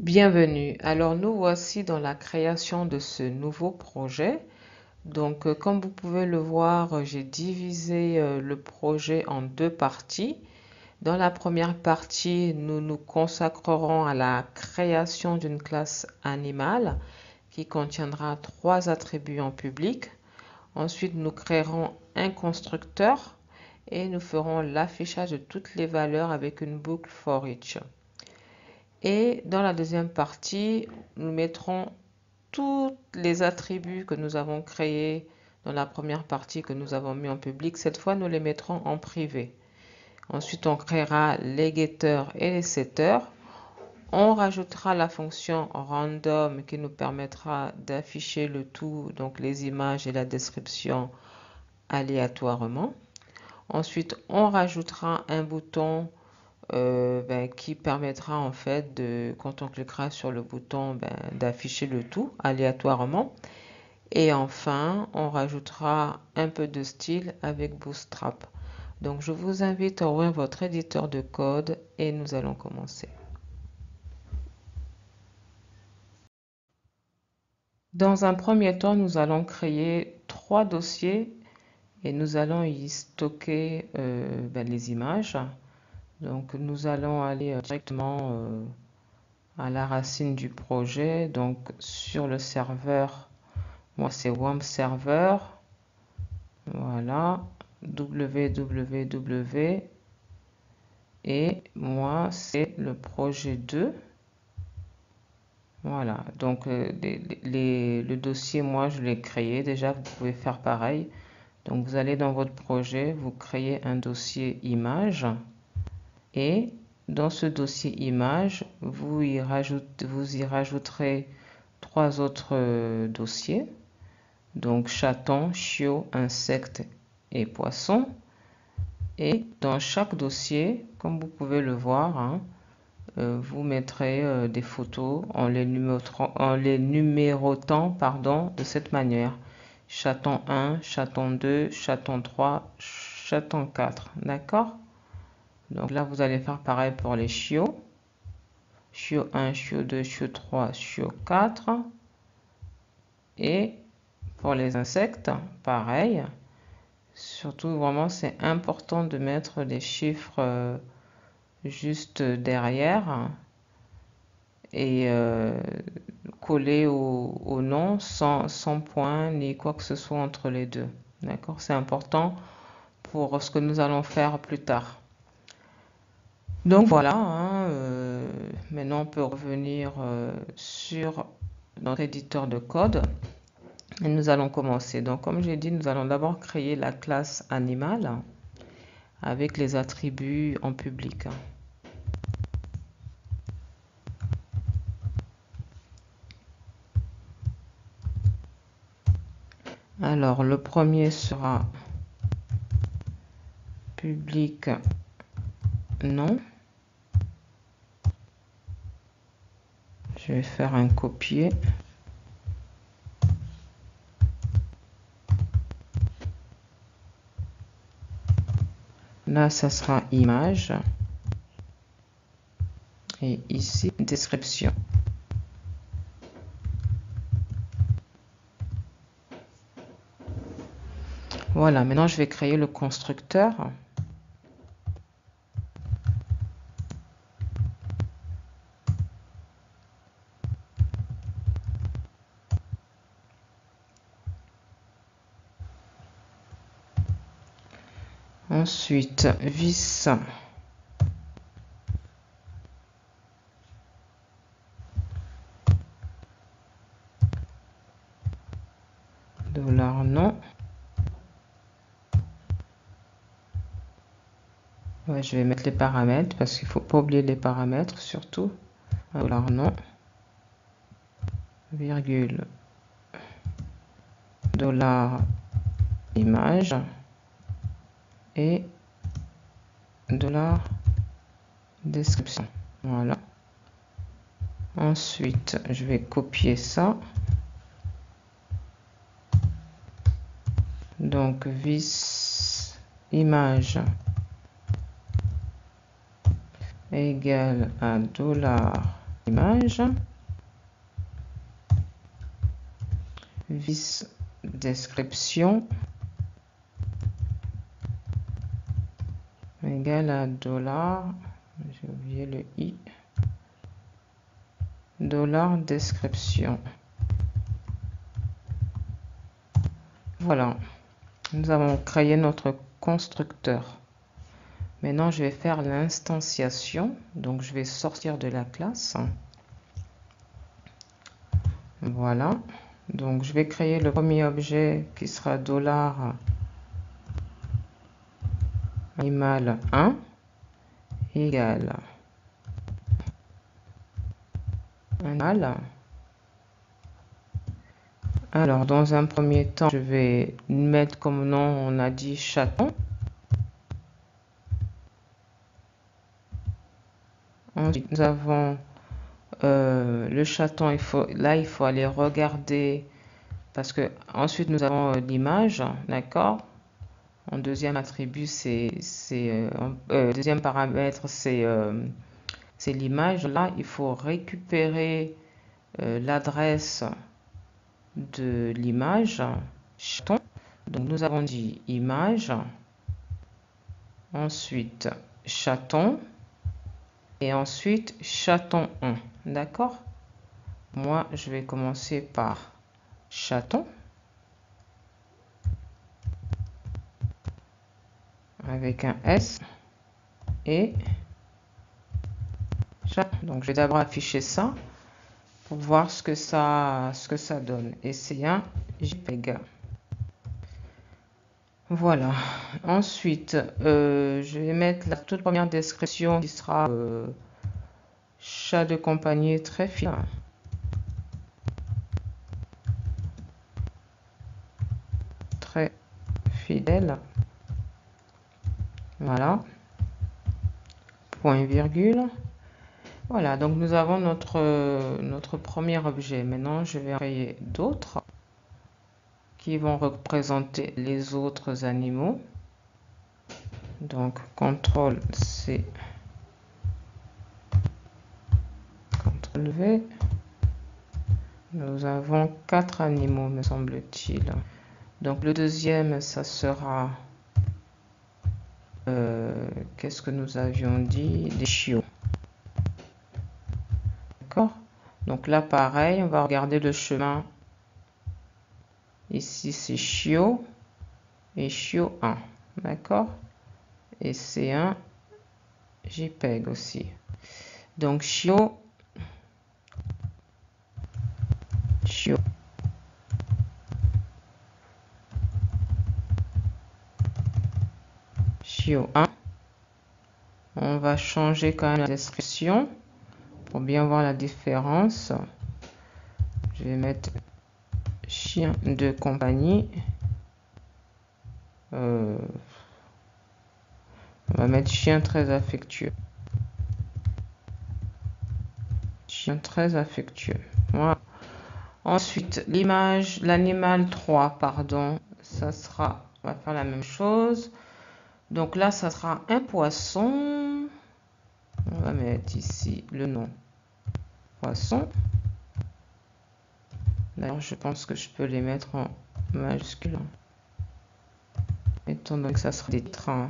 Bienvenue. Alors nous voici dans la création de ce nouveau projet. Donc comme vous pouvez le voir, j'ai divisé le projet en deux parties. Dans la première partie, nous nous consacrerons à la création d'une classe animale qui contiendra trois attributs en public. Ensuite, nous créerons un constructeur et nous ferons l'affichage de toutes les valeurs avec une boucle for each. Et dans la deuxième partie, nous mettrons tous les attributs que nous avons créés dans la première partie que nous avons mis en public. Cette fois, nous les mettrons en privé. Ensuite, on créera les getters et les setters. On rajoutera la fonction random qui nous permettra d'afficher le tout, donc les images et la description aléatoirement. Ensuite, on rajoutera un bouton qui permettra en fait quand on cliquera sur le bouton, d'afficher le tout aléatoirement. Et enfin, on rajoutera un peu de style avec Bootstrap. Donc, je vous invite à ouvrir votre éditeur de code et nous allons commencer. Dans un premier temps, nous allons créer trois dossiers et nous allons y stocker les images. Donc, nous allons aller directement à la racine du projet. Donc, sur le serveur, moi c'est WAMP Server. Voilà, www. Et moi c'est le projet 2. Voilà, donc le dossier, moi je l'ai créé déjà, vous pouvez faire pareil. Donc vous allez dans votre projet, vous créez un dossier image et dans ce dossier image, vous y rajouterez trois autres dossiers. Donc chaton, chiot, insectes et poissons. Et dans chaque dossier, comme vous pouvez le voir, vous mettrez des photos en les numérotant de cette manière. Chaton 1, chaton 2, chaton 3, chaton 4. D'accord? Donc là, vous allez faire pareil pour les chiots. Chiot 1, chiot 2, chiot 3, chiot 4. Et pour les insectes, pareil. Surtout, vraiment, c'est important de mettre des chiffres juste derrière et coller au nom sans point ni quoi que ce soit entre les deux. D'accord? C'est important pour ce que nous allons faire plus tard. Donc voilà, maintenant on peut revenir sur notre éditeur de code et nous allons commencer. Donc comme j'ai dit, nous allons d'abord créer la classe animale avec les attributs en public. Alors le premier sera public nom. Je vais faire un copier. Là, ça sera image. Et ici, description. Voilà, maintenant je vais créer le constructeur. Ensuite, vis $nom. Ouais, je vais mettre les paramètres parce qu'il ne faut pas oublier les paramètres surtout. $nom, virgule, $image et $description. Voilà. Ensuite, je vais copier ça. Donc, vis image égale à image, vis description égale à $, j'ai oublié le i, $description. Voilà, nous avons créé notre constructeur. Maintenant, je vais faire l'instanciation. Donc, je vais sortir de la classe. Voilà. Donc, je vais créer le premier objet qui sera $animal 1 égale animal. Alors, dans un premier temps, je vais mettre comme nom, on a dit chaton. Ensuite, nous avons le chaton. Il faut aller regarder parce que ensuite nous avons l'image, d'accord. En deuxième attribut, deuxième paramètre, c'est l'image. Là, il faut récupérer l'adresse de l'image chaton. Donc nous avons dit image, ensuite chaton et ensuite chaton 1, d'accord. Moi je vais commencer par chaton avec un S et chaton. Donc je vais d'abord afficher ça pour voir ce que ça donne, et c'est un JPEG. Voilà. Ensuite, je vais mettre la toute première description qui sera chat de compagnie très fidèle. Très fidèle. Voilà. Point virgule. Voilà, donc nous avons notre premier objet. Maintenant, je vais créer d'autres qui vont représenter les autres animaux. Donc, CTRL-C, CTRL-V. Nous avons 4 animaux, me semble-t-il. Donc, le deuxième, ça sera... qu'est-ce que nous avions dit? Des chiots. D'accord? Donc là, pareil, on va regarder le chemin. Ici, c'est chiot et chiot 1. D'accord? Et c'est un JPEG aussi. Donc, chiot, chiot 1. On va changer quand même la description pour bien voir la différence. Je vais mettre chien de compagnie. On va mettre chien très affectueux. Chien très affectueux. Voilà. Ensuite, l'image, l'animal 3, pardon, ça sera, on va faire la même chose. Donc là, ça sera un poisson. On va mettre ici le nom poisson. D'ailleurs, je pense que je peux les mettre en majuscule. Étant donné que ça sera des trains.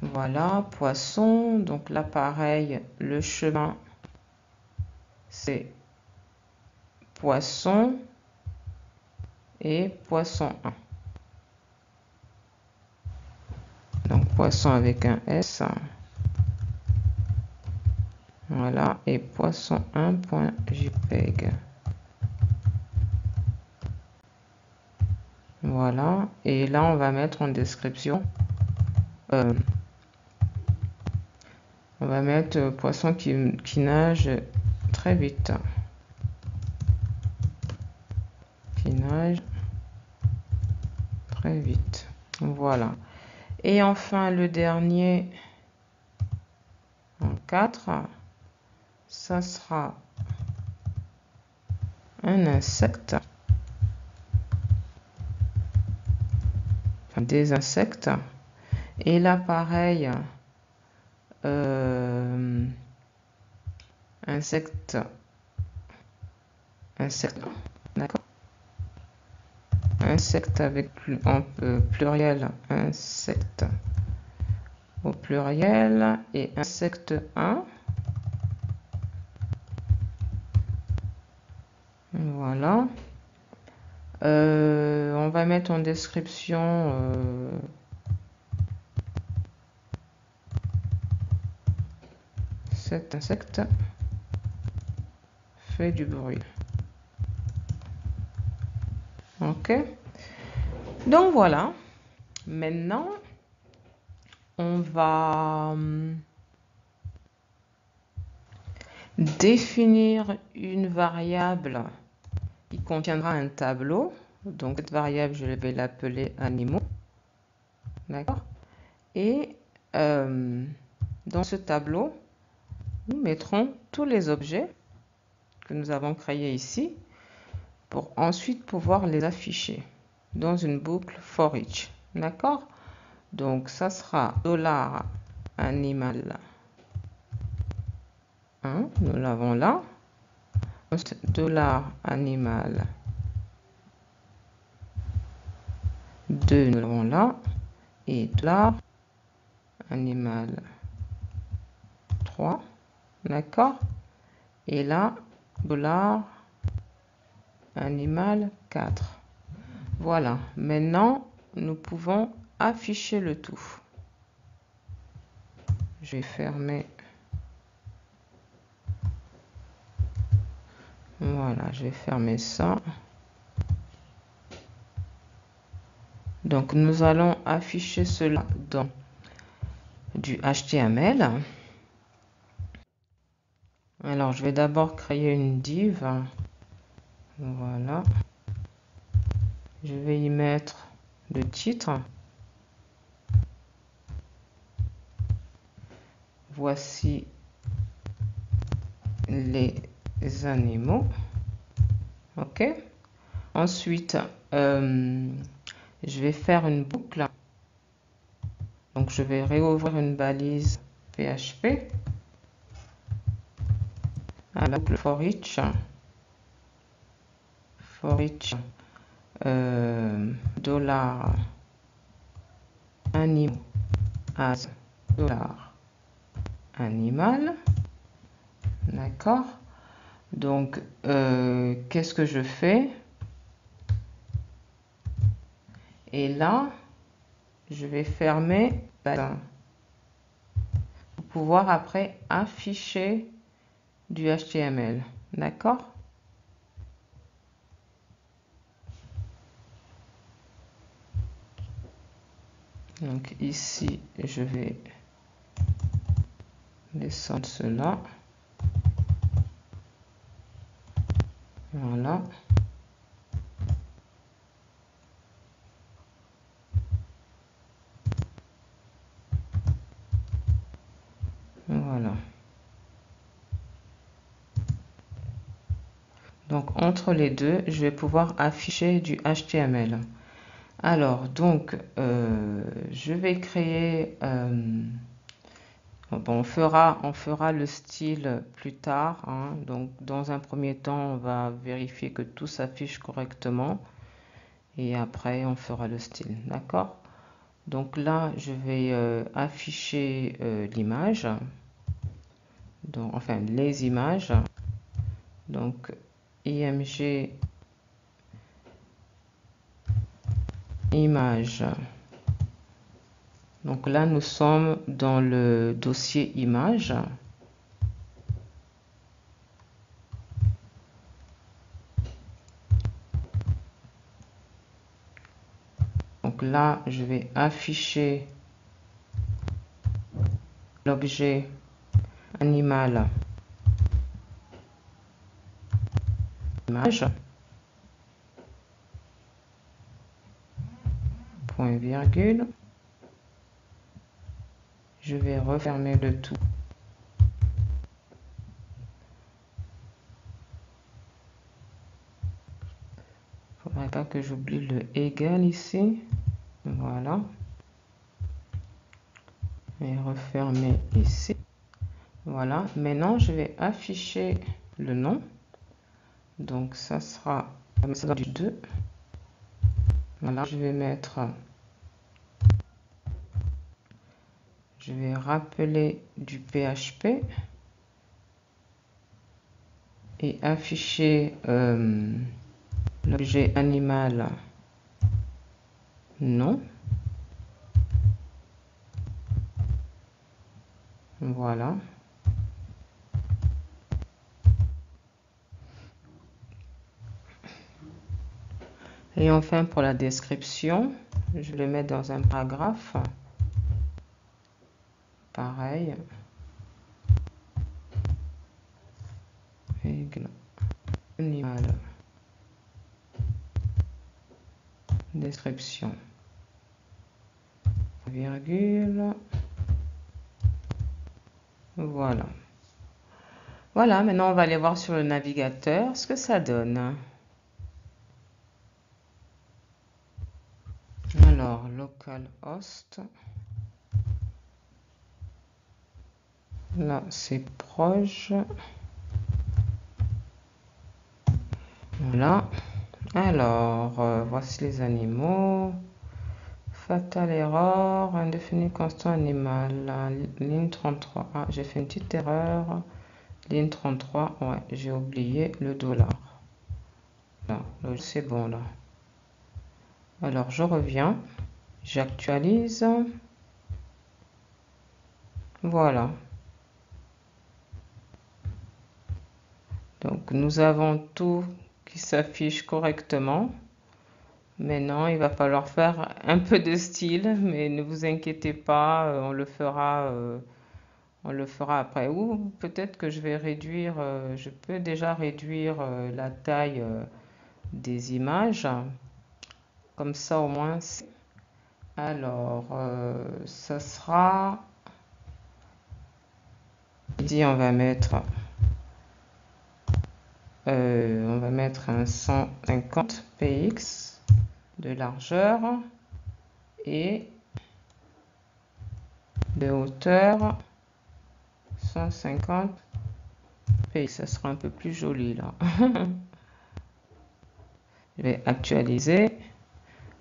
Voilà, poisson. Donc là, pareil, le chemin, c'est poisson et poisson 1. Donc poisson avec un S. Voilà, et poisson 1.jpg. Voilà, et là on va mettre en description. On va mettre poisson qui nage très vite. Qui nage très vite. Voilà. Et enfin le dernier en 4, ça sera un insecte. Enfin, des insectes. Et là pareil, insecte, d'accord, insecte avec en pluriel, insecte au pluriel et insecte 1. Voilà. On va mettre en description cet insecte fait du bruit. Ok. Donc voilà. Maintenant, on va définir une variable qui contiendra un tableau. Donc cette variable, je vais l'appeler animaux. D'accord. Et dans ce tableau, nous mettrons tous les objets que nous avons créés ici pour ensuite pouvoir les afficher dans une boucle for each. D'accord. Donc ça sera $animal 1, nous l'avons là. $animal 2, nous l'avons là. Et $animal 3, d'accord. Et là, $animal 4. Voilà, maintenant nous pouvons afficher le tout. Je vais fermer. Voilà, je vais fermer ça. Donc nous allons afficher cela dans du HTML. Alors je vais d'abord créer une div. Voilà. Je vais y mettre le titre. Voici les animaux. Ok. Ensuite, je vais faire une boucle. Donc je vais réouvrir une balise PHP. À la boucle for each. Dollar animal as dollar animal. D'accord. Donc qu'est-ce que je fais? Et là, je vais fermer pour pouvoir après afficher du HTML. D'accord. Donc ici, je vais descendre cela. Voilà. Voilà. Donc entre les deux, je vais pouvoir afficher du HTML. Alors, donc, je vais créer... bon, on fera le style plus tard. Hein. Donc, dans un premier temps, on va vérifier que tout s'affiche correctement. Et après, on fera le style. D'accord? Donc là, je vais afficher l'image. Enfin, les images. Donc, img image. Donc là, nous sommes dans le dossier image. Donc là, je vais afficher l'objet animal image. Point virgule. Je vais refermer le tout. Il ne faudrait pas que j'oublie le égal ici. Voilà. Et refermer ici. Voilà, maintenant je vais afficher le nom. Donc ça sera du 2. Voilà, je vais rappeler du PHP et afficher l'objet animal nom. Voilà. Et enfin, pour la description, je le mets dans un paragraphe. Pareil. Animal. Description. Virgule. Voilà. Voilà, maintenant on va aller voir sur le navigateur ce que ça donne. Alors, localhost. Là, c'est proche. Voilà. Alors, voici les animaux. Fatal error, indéfini constant animal. Ligne 33. Ah, j'ai fait une petite erreur. Ligne 33, ouais, j'ai oublié le dollar. Là, c'est bon là. Alors, je reviens. J'actualise. Voilà. Donc, nous avons tout qui s'affiche correctement. Maintenant, il va falloir faire un peu de style, mais ne vous inquiétez pas, on le fera après. Ou peut-être que je vais réduire, je peux déjà réduire la taille des images. Comme ça, au moins. Alors, ça sera. On va mettre un 150 px de largeur et de hauteur 150 px. Ça sera un peu plus joli là. Je vais actualiser.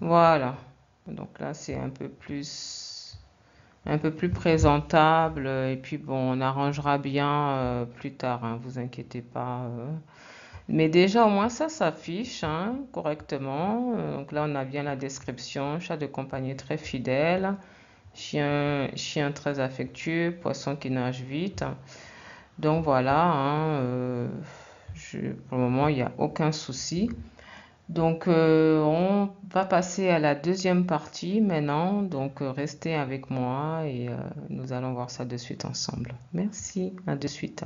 Voilà. Donc là, c'est un peu plus présentable. Et puis bon, on arrangera bien plus tard, hein, vous inquiétez pas. Mais déjà, au moins, ça s'affiche hein, correctement. Donc là, on a bien la description. Chat de compagnie très fidèle. Chien très affectueux. Poisson qui nage vite. Donc voilà, hein, pour le moment, il n'y a aucun souci. Donc, on va passer à la deuxième partie maintenant. Donc, restez avec moi et nous allons voir ça de suite ensemble. Merci, à de suite.